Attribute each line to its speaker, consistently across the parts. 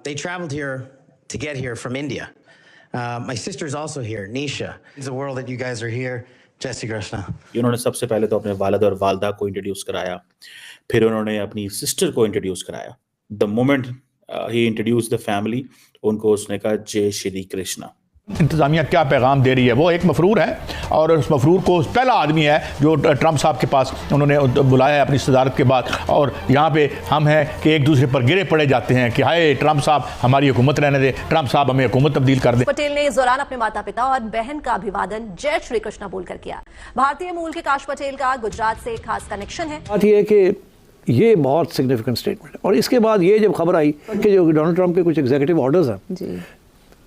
Speaker 1: They traveled here to get here from India. My sister's also here, Nisha. It's a world that you guys are here. Jai Shri Krishna.
Speaker 2: उन्होंने सबसे पहले तो अपने वालिद और वालदा को इंट्रोड्यूस कराया, फिर उन्होंने अपनी सिस्टर को इंट्रोड्यूस कराया. The moment he introduce the family, उनको उसने कहा जय श्री कृष्णा.
Speaker 3: इंतज़ामिया क्या पैगाम दे रही है? वो एक मफरूर है और उस मफरूर को पहला आदमी है जो ट्रंप साहब के पास उन्होंने बुलाया है अपनी सदारत के बाद. और यहाँ पे हम हैं कि एक दूसरे पर गिरे पड़े जाते हैं कि हाय ट्रंप साहब हमारी हुकूमत रहने दे, ट्रंप साहब हमें हुकूमत तब्दील कर दे.
Speaker 4: पटेल ने इस दौरान अपने माता पिता और बहन का अभिवादन जय श्री कृष्णा बोलकर किया. भारतीय मूल के काश पटेल का गुजरात से खास कनेक्शन है.
Speaker 5: बात यह है कि ये बहुत सिग्निफिकेंट स्टेटमेंट है. और इसके बाद ये जब खबर आई कि जो डोनाल्ड ट्रंप के कुछ एग्जीक्यूटिव ऑर्डर्स हैं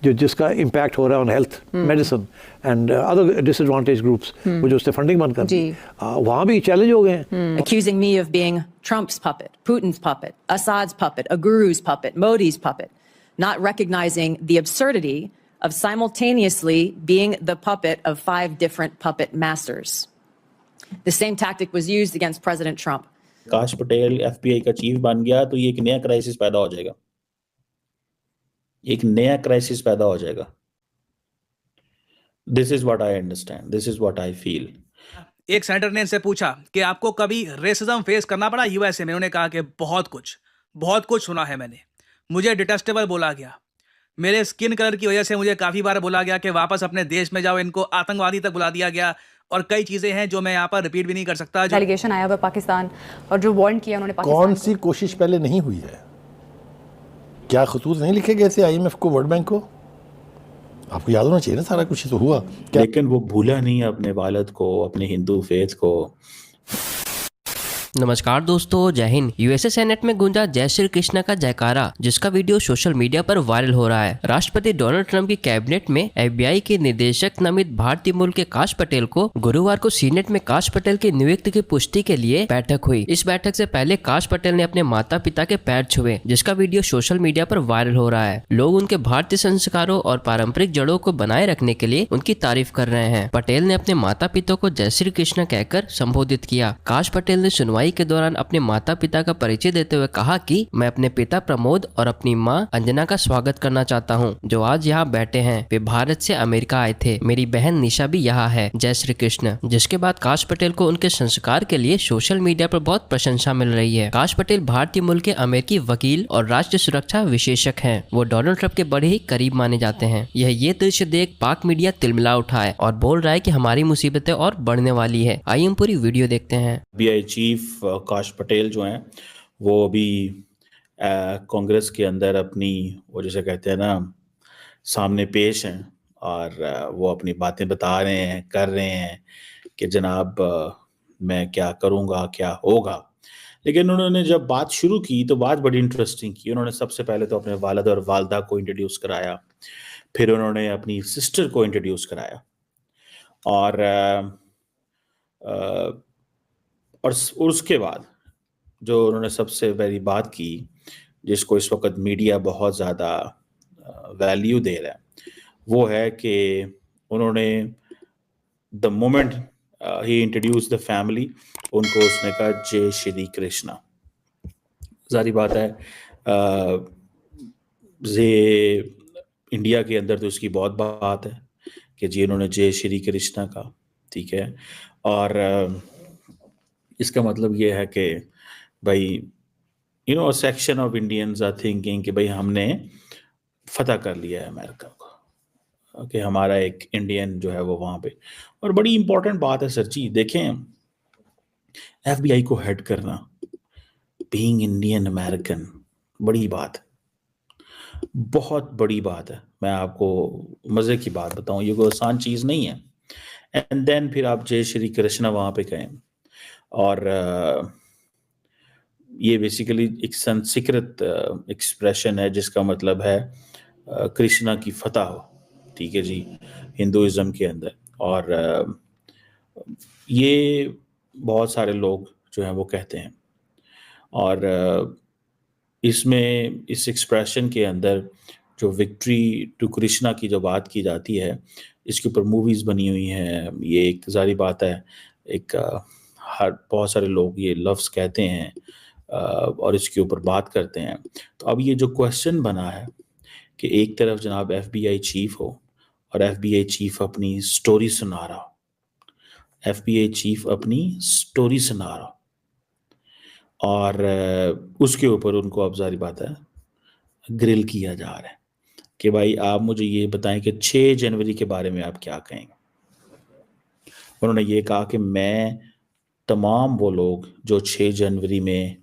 Speaker 5: जो जिसका इम्पैक्ट हो रहा है on health, medicine and other disadvantage groups, वो जो उससे फंडिंग बंद कर दी, वहाँ भी चैलेंज हो गए हैं.
Speaker 6: Accusing me of being Trump's puppet, Putin's puppet, Assad's puppet, a guru's puppet, Modi's puppet, not recognizing the absurdity of simultaneously being the puppet of 5 different puppet masters. The same tactic was used against President Trump.
Speaker 2: काश Patel FBI का chief बन गया तो ये एक नया crisis पैदा हो जाएगा, एक नया क्राइसिस पैदा हो जाएगा. This is what I understand, this is what I feel.
Speaker 7: एक सेनेटर ने इनसे पूछा कि आपको कभी रेसिज्म फेस करना पड़ा यूएसए में. उन्होंने कहा कि बहुत कुछ सुना है मैंने. मुझे डिटेस्टेबल बोला गया, मेरे स्किन कलर की वजह से मुझे काफी बार बोला गया कि वापस अपने देश में जाओ, इनको आतंकवादी तक बुला दिया गया. और कई चीजें हैं जो मैं यहाँ पर रिपीट भी नहीं कर सकता.
Speaker 8: एलिगेशन आया हुआ पाकिस्तान और जो वार्न किया उन्होंने पाकिस्तान
Speaker 9: कौन सी कोशिश पहले नहीं हुई है? क्या खतूत नहीं लिखे गए थे IMF को, वर्ल्ड बैंक को? आपको याद होना चाहिए ना, सारा कुछ तो हुआ.
Speaker 2: लेकिन वो भूला नहीं अपने वालिद को, अपने हिंदू फेथ को.
Speaker 10: नमस्कार दोस्तों, जय हिंद. यूएसए सेनेट में गूंजा जय श्री कृष्ण का जयकारा, जिसका वीडियो सोशल मीडिया पर वायरल हो रहा है. राष्ट्रपति डोनाल्ड ट्रंप की कैबिनेट में FBI के निदेशक नामित भारतीय मूल के काश पटेल को गुरुवार को सीनेट में काश पटेल की नियुक्ति की पुष्टि के लिए बैठक हुई. इस बैठक से पहले काश पटेल ने अपने माता पिता के पैर छुए, जिसका वीडियो सोशल मीडिया पर वायरल हो रहा है. लोग उनके भारतीय संस्कारों और पारंपरिक जड़ों को बनाए रखने के लिए उनकी तारीफ कर रहे हैं. पटेल ने अपने माता पिता को जय श्री कृष्ण कहकर संबोधित किया. काश पटेल ने सुनवाई के दौरान अपने माता पिता का परिचय देते हुए कहा कि मैं अपने पिता प्रमोद और अपनी मां अंजना का स्वागत करना चाहता हूं, जो आज यहाँ बैठे हैं. वे भारत से अमेरिका आए थे. मेरी बहन निशा भी यहाँ है. जय श्री कृष्ण. जिसके बाद काश पटेल को उनके संस्कार के लिए सोशल मीडिया पर बहुत प्रशंसा मिल रही है. काश पटेल भारतीय मूल के अमेरिकी वकील और राष्ट्रीय सुरक्षा विशेषज्ञ हैं. वो डोनाल्ड ट्रंप के बड़े ही करीब माने जाते हैं. ये दृश्य देख पाक मीडिया तिलमिला उठा है और बोल रहा है कि हमारी मुसीबतें और बढ़ने वाली है. आइए हम पूरी वीडियो देखते हैं.
Speaker 2: FBI चीफ काश पटेल जो हैं वो अभी कांग्रेस के अंदर अपनी वो जैसे कहते हैं ना सामने पेश हैं और वो अपनी बातें बता रहे हैं, कर रहे हैं कि जनाब मैं क्या करूँगा, क्या होगा. लेकिन उन्होंने जब बात शुरू की तो बात बड़ी इंटरेस्टिंग की. उन्होंने सबसे पहले तो अपने वालिद और वालदा को इंट्रोड्यूस कराया, फिर उन्होंने अपनी सिस्टर को इंट्रोड्यूस कराया और उसके बाद जो उन्होंने सबसे पहली बात की, जिसको इस वक्त मीडिया बहुत ज़्यादा वैल्यू दे रहा है, वो है कि उन्होंने the moment he introduce the family, उनको उसने कहा जय श्री कृष्णा. जारी बात है ये इंडिया के अंदर तो इसकी बहुत बात है कि जी उन्होंने जय श्री कृष्णा का, ठीक है. और इसका मतलब ये है कि भाई section of Indians are thinking कि भाई हमने फतह कर लिया है अमेरिका को, कि हमारा एक इंडियन जो है वो वहाँ पे. और बड़ी इंपॉर्टेंट बात है सर जी, देखें FBI को हेड करना, बीइंग इंडियन अमेरिकन, बड़ी बात, बहुत बड़ी बात है. मैं आपको मज़े की बात बताऊं, ये कोई आसान चीज़ नहीं है. एंड देन फिर आप जय श्री कृष्णा वहाँ पे कहें. और ये बेसिकली एक संस्कृत एक्सप्रेशन है जिसका मतलब है कृष्णा की फतह हो, ठीक है जी, हिंदुइज्म के अंदर. और ये बहुत सारे लोग जो हैं वो कहते हैं. और इसमें इस एक्सप्रेशन के अंदर जो विक्ट्री टू कृष्णा की जो बात की जाती है, इसके ऊपर मूवीज़ बनी हुई हैं. ये एक जारी बात है, एक हर बहुत सारे लोग ये लफ्ज़ कहते हैं और इसके ऊपर बात करते हैं। तो अब ये जो क्वेश्चन बना है कि एक तरफ जनाब FBI चीफ हो और FBI चीफ अपनी स्टोरी सुना रहा हो, FBI चीफ अपनी स्टोरी सुना रहा हो, और उसके ऊपर उनको, अब जारी बात है, ग्रिल किया जा रहा है कि भाई आप मुझे ये बताएं कि 6 जनवरी के बारे में आप क्या कहेंगे। उन्होंने ये कहा कि मैं तमाम वो लोग जो 6 जनवरी में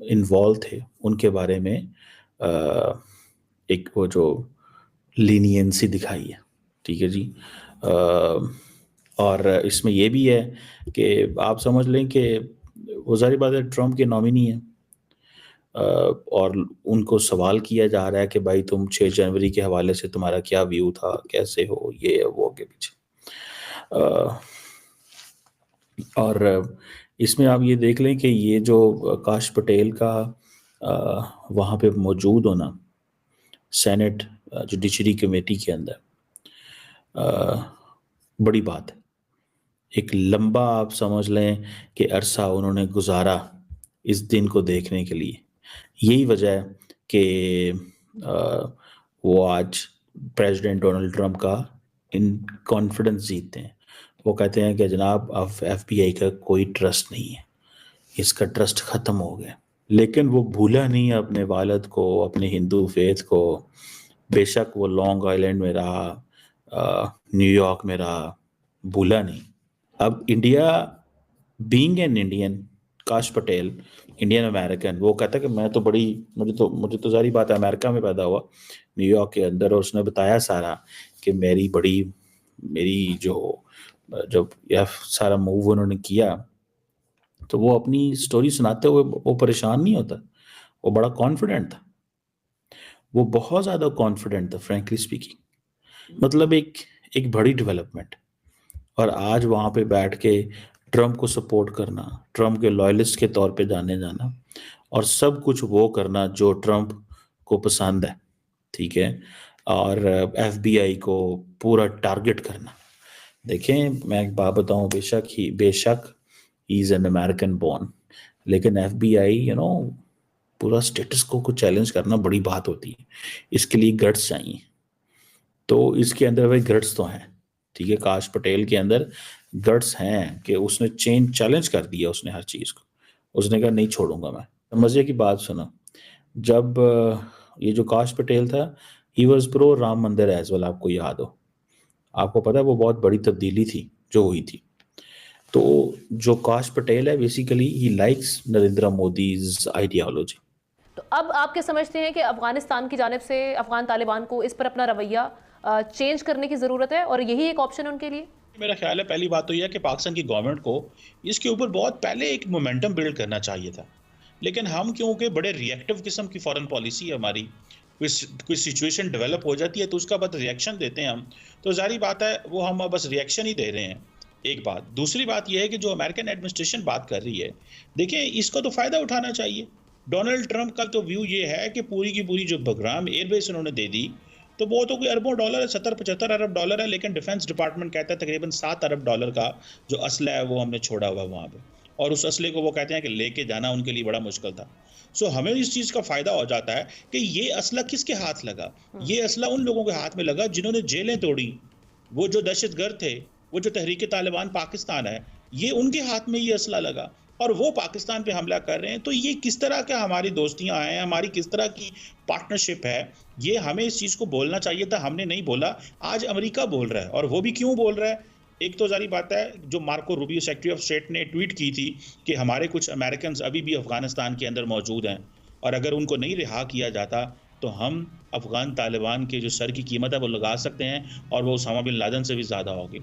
Speaker 2: इन्वॉल्व थे उनके बारे में एक वो जो लीनियंसी दिखाई है, ठीक है जी। और इसमें ये भी है कि आप समझ लें कि वो जारी बात है ट्रम्प के नॉमिनी है, और उनको सवाल किया जा रहा है कि भाई तुम 6 जनवरी के हवाले से तुम्हारा क्या व्यू था, कैसे हो, ये वो के पीछे। और इसमें आप ये देख लें कि ये जो काश पटेल का वहाँ पे मौजूद होना सेनेट जुडिशरी कमेटी के अंदर बड़ी बात है। एक लंबा आप समझ लें कि अरसा उन्होंने गुजारा इस दिन को देखने के लिए। यही वजह है कि वो आज प्रेसिडेंट डोनाल्ड ट्रंप का इन कॉन्फिडेंस जीतते हैं। वो कहते हैं कि जनाब अब FBI का कोई ट्रस्ट नहीं है, इसका ट्रस्ट ख़त्म हो गया। लेकिन वो भूला नहीं अपने वालिद को, अपने हिंदू फेथ को। बेशक वो लॉन्ग आइलैंड में रहा, न्यूयॉर्क में रहा, भूला नहीं। अब इंडिया बीइंग एन इंडियन, काश पटेल इंडियन अमेरिकन, वो कहता है कि मैं तो बड़ी, मुझे तो सारी बात है, अमेरिका में पैदा हुआ, न्यूयॉर्क के अंदर, और उसने बताया सारा कि मेरी जब यह सारा मूव उन्होंने किया, तो वो अपनी स्टोरी सुनाते हुए वो परेशान नहीं होता, वो बड़ा कॉन्फिडेंट था, वो बहुत ज़्यादा कॉन्फिडेंट था फ्रैंकली स्पीकिंग। मतलब एक बड़ी डेवलपमेंट। और आज वहाँ पे बैठ के ट्रम्प को सपोर्ट करना, ट्रम्प के लॉयलिस्ट के तौर पे जाने जाना, और सब कुछ वो करना जो ट्रम्प को पसंद है, ठीक है, और FBI को पूरा टारगेट करना। देखें, मैं एक बात बताऊं, बेशक he is an American born, लेकिन FBI पूरा स्टेटस को चैलेंज करना बड़ी बात होती है। इसके लिए गट्स चाहिए, तो इसके अंदर वही गट्स तो हैं, ठीक है। काश पटेल के अंदर गट्स हैं कि उसने चैलेंज कर दिया उसने हर चीज़ को। उसने कहा नहीं छोड़ूंगा मैं। मज़े की बात सुनो, जब ये जो काश पटेल था, ही वॉज प्रो राम मंदिर एज वेल, आपको याद हो, आपको पता है वो बहुत बड़ी तब्दीली थी जो हुई थी। तो जो काश पटेल है basically he likes Narendra Modi's ideology.
Speaker 8: तो अब आप क्या समझते हैं कि अफगानिस्तान की जानिब से अफगान तालिबान को इस पर अपना रवैया चेंज करने की ज़रूरत है और यही एक ऑप्शन है उनके लिए?
Speaker 11: मेरा ख्याल है पहली बात तो यह है कि पाकिस्तान की गवर्नमेंट को इसके ऊपर बहुत पहले एक मोमेंटम बिल्ड करना चाहिए था, लेकिन हम क्योंकि बड़े रिएक्टिव किस्म की फॉरेन पॉलिसी है हमारी, कोई सिचुएशन डेवलप हो जाती है तो उसका बाद रिएक्शन देते हैं हम, तो जारी बात है वो हम बस रिएक्शन ही दे रहे हैं। एक बात। दूसरी बात यह है कि जो अमेरिकन एडमिनिस्ट्रेशन बात कर रही है, देखिए इसको तो फ़ायदा उठाना चाहिए। डोनाल्ड ट्रंप का तो व्यू ये है कि पूरी की पूरी जो बगराम एयरबेस उन्होंने दे दी, तो वो तो कोई अरबों डॉलर है, 70-75 अरब डॉलर है, लेकिन डिफेंस डिपार्टमेंट कहता है तकरीबन 7 अरब डॉलर का जो असला है वो हमने छोड़ा हुआ वहाँ पे, और उस असले को वो कहते हैं कि लेके जाना उनके लिए बड़ा मुश्किल था। सो हमें इस चीज़ का फ़ायदा हो जाता है कि ये असला किसके हाथ लगा? ये असला उन लोगों के हाथ में लगा जिन्होंने जेलें तोड़ी, वो जो दहशतगर्द थे, वो जो तहरीक तालिबान पाकिस्तान है, ये उनके हाथ में ये असला लगा और वो पाकिस्तान पे हमला कर रहे हैं। तो ये किस तरह का हमारी दोस्तियां हैं, हमारी किस तरह की पार्टनरशिप है, ये हमें इस चीज़ को बोलना चाहिए था, हमने नहीं बोला। आज अमेरिका बोल रहा है, और वो भी क्यों बोल रहा है? एक तो जारी बात है, जो Marco Rubio secretary of state ने ट्वीट की थी कि हमारे कुछ अमेरिकन अभी भी अफगानिस्तान के अंदर मौजूद हैं, और अगर उनको नहीं रिहा किया जाता तो हम अफगान तालिबान के जो सर की कीमत है वो लगा सकते हैं, और वो उसामा बिन लादेन से भी ज़्यादा होगी।